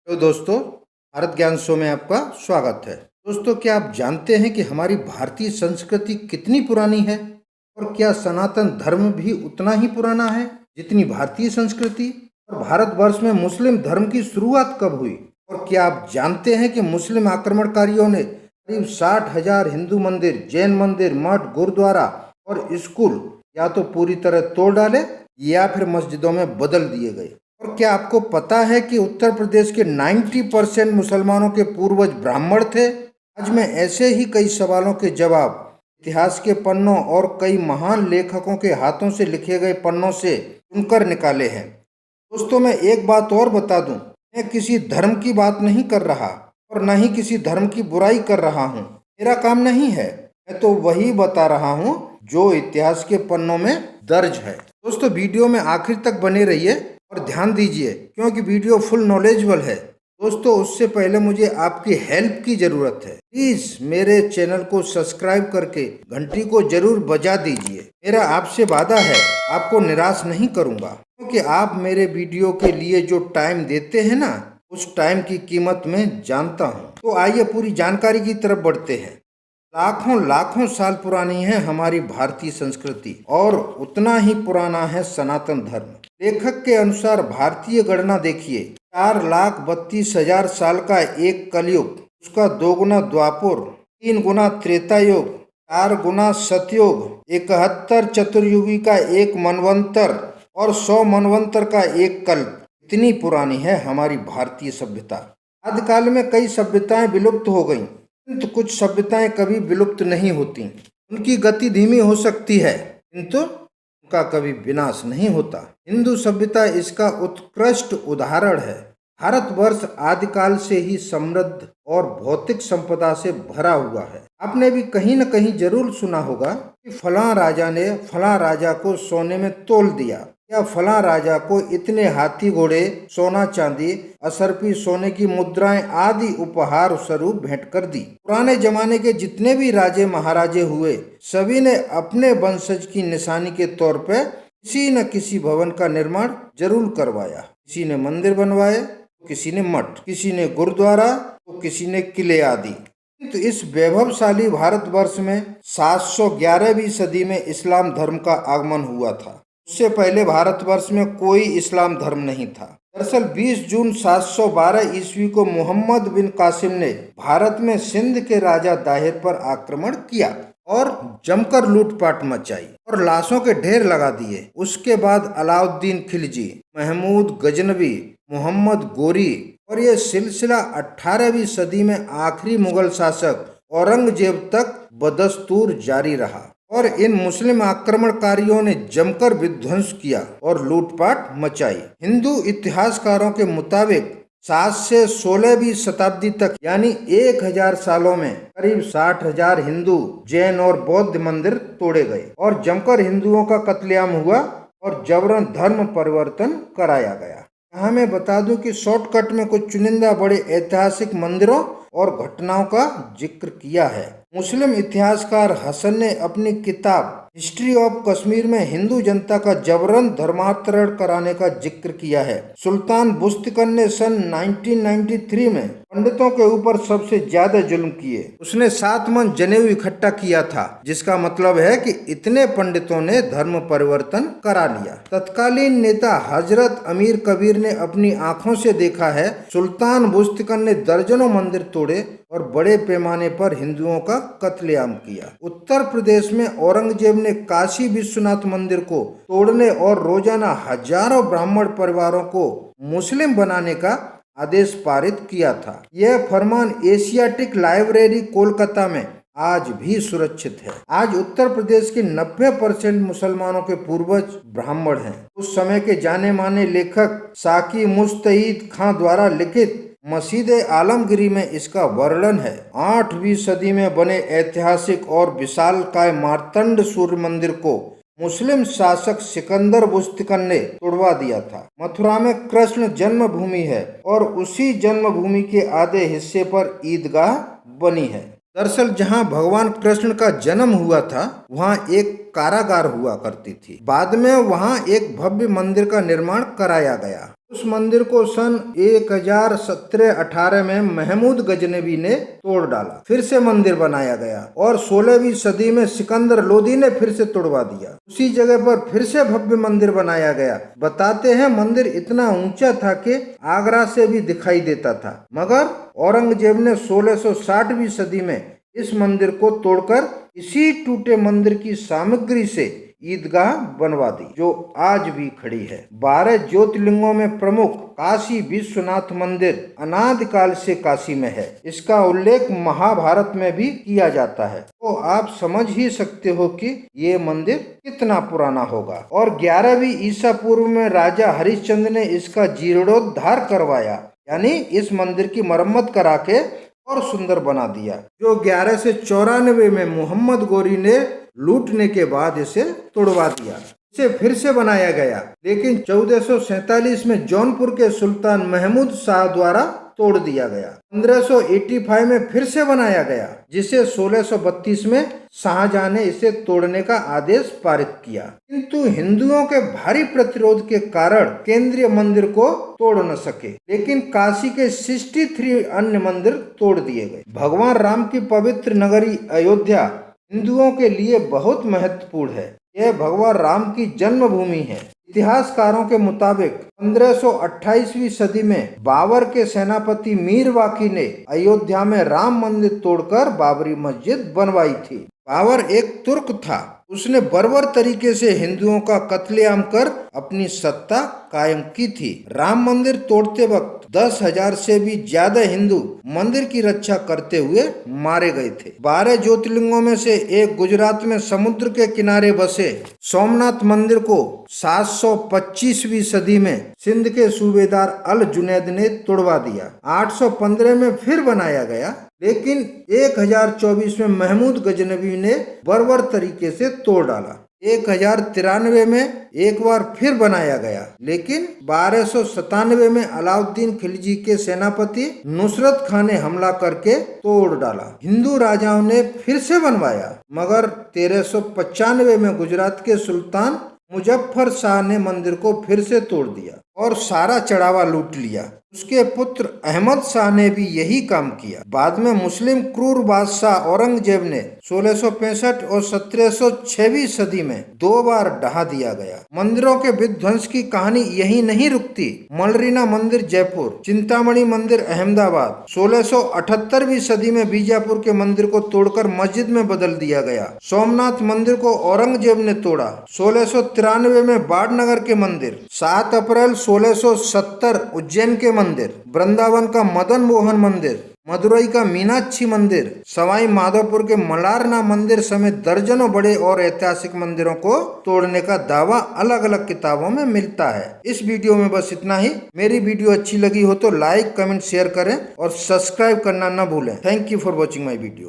तो दोस्तों, भारत ज्ञान शो में आपका स्वागत है। दोस्तों, क्या आप जानते हैं कि हमारी भारतीय संस्कृति कितनी पुरानी है और क्या सनातन धर्म भी उतना ही पुराना है जितनी भारतीय संस्कृति? और भारतवर्ष में मुस्लिम धर्म की शुरुआत कब हुई? और क्या आप जानते हैं कि मुस्लिम आक्रमणकारियों ने करीब 60,000 हिंदू मंदिर, जैन मंदिर, मठ, गुरुद्वारा और स्कूल या तो पूरी तरह तोड़ डाले या फिर मस्जिदों में बदल दिए गए? और क्या आपको पता है कि उत्तर प्रदेश के 90% मुसलमानों के पूर्वज ब्राह्मण थे? आज मैं ऐसे ही कई सवालों के जवाब इतिहास के पन्नों और कई महान लेखकों के हाथों से लिखे गए पन्नों से चुनकर निकाले हैं। दोस्तों, मैं एक बात और बता दूं, मैं किसी धर्म की बात नहीं कर रहा और न ही किसी धर्म की बुराई कर रहा हूं। मेरा काम नहीं है। मैं तो वही बता रहा हूं जो इतिहास के पन्नों में दर्ज है। दोस्तों, वीडियो में आखिर तक बने रहिए और ध्यान दीजिए क्योंकि वीडियो फुल नॉलेजेबल है। दोस्तों, उससे पहले मुझे आपकी हेल्प की ज़रूरत है। प्लीज़ मेरे चैनल को सब्सक्राइब करके घंटी को जरूर बजा दीजिए। मेरा आपसे वादा है, आपको निराश नहीं करूंगा क्योंकि आप मेरे वीडियो के लिए जो टाइम देते हैं ना, उस टाइम की कीमत मैं जानता हूं। तो आइए पूरी जानकारी की तरफ बढ़ते हैं। लाखों लाखों साल पुरानी है हमारी भारतीय संस्कृति और उतना ही पुराना है सनातन धर्म। लेखक के अनुसार भारतीय गणना देखिए, 4,32,000 साल का एक कलयुग, उसका 2 गुना द्वापर, 3 गुना त्रेता युग, 4 गुना सतयुग, 71 चतुर्युगी का एक मनवंतर और 100 मनवंतर का एक कल्प। इतनी पुरानी है हमारी भारतीय सभ्यता। आदिकाल में कई सभ्यताएं विलुप्त हो गईं, किंतु कुछ सभ्यताएं कभी विलुप्त नहीं होती। उनकी गति धीमी हो सकती है किंतु उनका कभी विनाश नहीं होता। हिंदू सभ्यता इसका उत्कृष्ट उदाहरण है। भारतवर्ष आदिकाल से ही समृद्ध और भौतिक संपदा से भरा हुआ है। आपने भी कहीं न कहीं जरूर सुना होगा कि फलां राजा ने फलां राजा को सोने में तोल दिया या फलां राजा को इतने हाथी घोड़े, सोना चांदी, असरफी सोने की मुद्राएं आदि उपहार स्वरूप भेंट कर दी। पुराने जमाने के जितने भी राजे महाराजे हुए, सभी ने अपने वंशज की निशानी के तौर पर किसी न किसी भवन का निर्माण जरूर करवाया। किसी ने मंदिर बनवाए, किसी ने मठ, किसी ने गुरुद्वारा, तो किसी ने किले आदि। तो इस वैभवशाली भारतवर्ष में 711वीं सदी में इस्लाम धर्म का आगमन हुआ था। उससे पहले भारतवर्ष में कोई इस्लाम धर्म नहीं था। दरअसल 20 जून 712 ईस्वी को मोहम्मद बिन कासिम ने भारत में सिंध के राजा दाहिर पर आक्रमण किया और जमकर लूटपाट मचाई और लाशों के ढेर लगा दिए। उसके बाद अलाउद्दीन खिलजी, महमूद गजनवी, मोहम्मद गोरी और ये सिलसिला 18वीं सदी में आखिरी मुगल शासक औरंगजेब तक बदस्तूर जारी रहा और इन मुस्लिम आक्रमणकारियों ने जमकर विध्वंस किया और लूटपाट मचाई। हिंदू इतिहासकारों के मुताबिक 7 से 16वीं शताब्दी तक यानी 1000 सालों में करीब 60,000 हिंदू, जैन और बौद्ध मंदिर तोड़े गए और जमकर हिंदुओं का कत्लेआम हुआ और जबरन धर्म परिवर्तन कराया गया। यहाँ मैं बता दूं कि शॉर्टकट में कुछ चुनिंदा बड़े ऐतिहासिक मंदिरों और घटनाओं का जिक्र किया है। मुस्लिम इतिहासकार हसन ने अपनी किताब हिस्ट्री ऑफ कश्मीर में हिंदू जनता का जबरन धर्मांतरण कराने का जिक्र किया है। सुल्तान बुस्तकन ने सन 1993 में पंडितों के ऊपर सबसे ज्यादा जुल्म किए। उसने 7 मन जनेऊ इकट्ठा किया था, जिसका मतलब है कि इतने पंडितों ने धर्म परिवर्तन करा लिया। तत्कालीन नेता हजरत अमीर कबीर ने अपनी आंखों से देखा है सुल्तान बुस्तकन ने दर्जनों मंदिर तोड़े और बड़े पैमाने पर हिंदुओं का कत्लेआम किया। उत्तर प्रदेश में औरंगजेब ने काशी विश्वनाथ मंदिर को तोड़ने और रोजाना हजारों ब्राह्मण परिवारों को मुस्लिम बनाने का आदेश पारित किया था। यह फरमान एशियाटिक लाइब्रेरी कोलकाता में आज भी सुरक्षित है। आज उत्तर प्रदेश के 90% मुसलमानों के पूर्वज ब्राह्मण हैं। उस समय के जाने माने लेखक साकी मुस्तईद खां द्वारा लिखित मस्जिद आलमगिरी में इसका वर्णन है। 8वीं सदी में बने ऐतिहासिक और विशालकाय मार्तंड सूर्य मंदिर को मुस्लिम शासक सिकंदर बुस्तकन ने तोड़वा दिया था। मथुरा में कृष्ण जन्मभूमि है और उसी जन्मभूमि के आधे हिस्से पर ईदगाह बनी है। दरअसल जहां भगवान कृष्ण का जन्म हुआ था वहां एक कारागार हुआ करती थी। बाद में वहां एक भव्य मंदिर का निर्माण कराया गया। उस मंदिर को सन 1017-18 में महमूद गजनवी ने तोड़ डाला। फिर से मंदिर बनाया गया और 16वीं सदी में सिकंदर लोदी ने फिर से तोड़वा दिया। उसी जगह पर फिर से भव्य मंदिर बनाया गया। बताते हैं मंदिर इतना ऊंचा था कि आगरा से भी दिखाई देता था, मगर औरंगजेब ने 1660वीं सदी में इस मंदिर को तोड़कर इसी टूटे मंदिर की सामग्री से ईदगाह बनवा दी, जो आज भी खड़ी है। 12 ज्योतिर्लिंगों में प्रमुख काशी विश्वनाथ मंदिर अनादिकाल से काशी में है। इसका उल्लेख महाभारत में भी किया जाता है, तो आप समझ ही सकते हो कि ये मंदिर कितना पुराना होगा। और 11वीं ईसा पूर्व में राजा हरिश्चंद्र ने इसका जीर्णोद्धार करवाया, यानी इस मंदिर की मरम्मत करा के और सुंदर बना दिया, जो 1194 में मोहम्मद गोरी ने लूटने के बाद इसे तोड़वा दिया। इसे फिर से बनाया गया, लेकिन 1447 में जौनपुर के सुल्तान महमूद शाह द्वारा तोड़ दिया गया। 1585 में फिर से बनाया गया, जिसे 1632 में शाहजहां ने इसे तोड़ने का आदेश पारित किया, किंतु हिंदुओं के भारी प्रतिरोध के कारण केंद्रीय मंदिर को तोड़ न सके। लेकिन काशी के 63 अन्य मंदिर तोड़ दिए गए। भगवान राम की पवित्र नगरी अयोध्या हिंदुओं के लिए बहुत महत्वपूर्ण है। यह भगवान राम की जन्मभूमि है। इतिहासकारों के मुताबिक 1528वीं सदी में बाबर के सेनापति मीर वाकी ने अयोध्या में राम मंदिर तोड़कर बाबरी मस्जिद बनवाई थी। बाबर एक तुर्क था। उसने बर्बर तरीके से हिंदुओं का कत्लेआम कर अपनी सत्ता कायम की थी। राम मंदिर तोड़ते वक्त 10,000 से भी ज्यादा हिंदू मंदिर की रक्षा करते हुए मारे गए थे। 12 ज्योतिर्लिंगों में से एक गुजरात में समुद्र के किनारे बसे सोमनाथ मंदिर को 725वीं सदी में सिंध के सूबेदार अल जुनैद ने तोड़वा दिया। 815 में फिर बनाया गया, लेकिन 1024 में महमूद गजनवी ने बर्बर तरीके से तोड़ डाला। 1093 में एक बार फिर बनाया गया, लेकिन 1297 में अलाउद्दीन खिलजी के सेनापति नुसरत खान ने हमला करके तोड़ डाला। हिंदू राजाओं ने फिर से बनवाया, मगर 1395 में गुजरात के सुल्तान मुजफ्फर शाह ने मंदिर को फिर से तोड़ दिया और सारा चढ़ावा लूट लिया। उसके पुत्र अहमद शाह ने भी यही काम किया। बाद में मुस्लिम क्रूर बादशाह औरंगजेब ने 1665 और 1706वीं सदी में 2 बार ढहा दिया गया। मंदिरों के विध्वंस की कहानी यही नहीं रुकती। मलरीना मंदिर जयपुर, चिंतामणि मंदिर अहमदाबाद, 1678वीं सदी में बीजापुर के मंदिर को तोड़कर मस्जिद में बदल दिया गया। सोमनाथ मंदिर को औरंगजेब ने तोड़ा। 1693 में बाड़नगर के मंदिर, 7 अप्रैल 1670 उज्जैन के मंदिर, वृंदावन का मदन मोहन मंदिर, मदुरई का मीनाक्षी मंदिर, सवाई माधोपुर के मलारना मंदिर समेत दर्जनों बड़े और ऐतिहासिक मंदिरों को तोड़ने का दावा अलग अलग किताबों में मिलता है। इस वीडियो में बस इतना ही। मेरी वीडियो अच्छी लगी हो तो लाइक, कमेंट, शेयर करें और सब्सक्राइब करना न भूलें। Thank you for watching my video.